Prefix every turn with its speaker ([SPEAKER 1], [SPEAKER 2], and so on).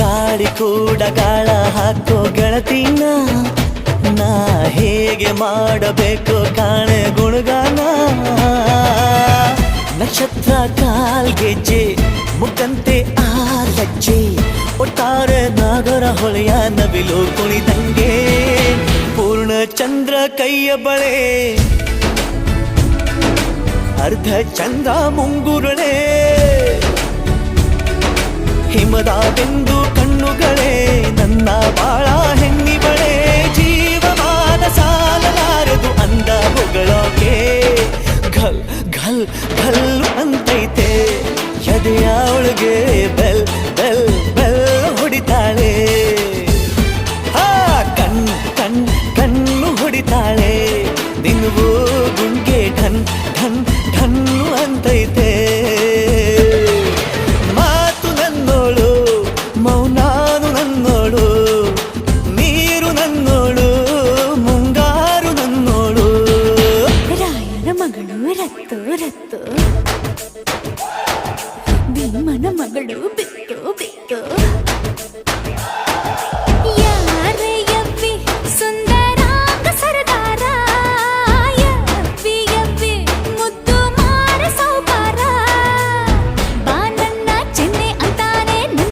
[SPEAKER 1] ಗಾಳಿ ಕೂಡ ಗಾಳ ಹಾಕೋ ಗೆಳತಿನ ನಾ ಹೇಗೆ ಮಾಡಬೇಕು ಕಾಣೆ ಗುಣಗಾನ ನಕ್ಷತ್ರ ಕಾಲ್ಗೆಜ್ಜೆ ಮುಖಂತೆ ಆಲಜ್ಜೆ ಒಟ್ಟಾರೆ ನಾಗರ ಹೊಳೆಯ ನವಿಲು ಕುಣಿದಂಗೆ ಪೂರ್ಣ ಚಂದ್ರ ಕೈಯ ಬಳೆ ಅರ್ಧ ಚಂದ್ರ ಮುಂಗುರುಳೆ ಹಿಮದ ಬೆಂದು ಕಣ್ಣುಗಳೇ ನನ್ನ ಬಾಳ ಹೆಣ್ಣಿಬಳೆ ಜೀವಮಾನ ಸಾಲಲಾರದು ಅಂದ ಹೊಗಳೋಕೆ ಘಲ್ ಘಲ್ ಘಲ್ ಅಂತೈತೆ ಎದೆಯ ಒಳಗೆ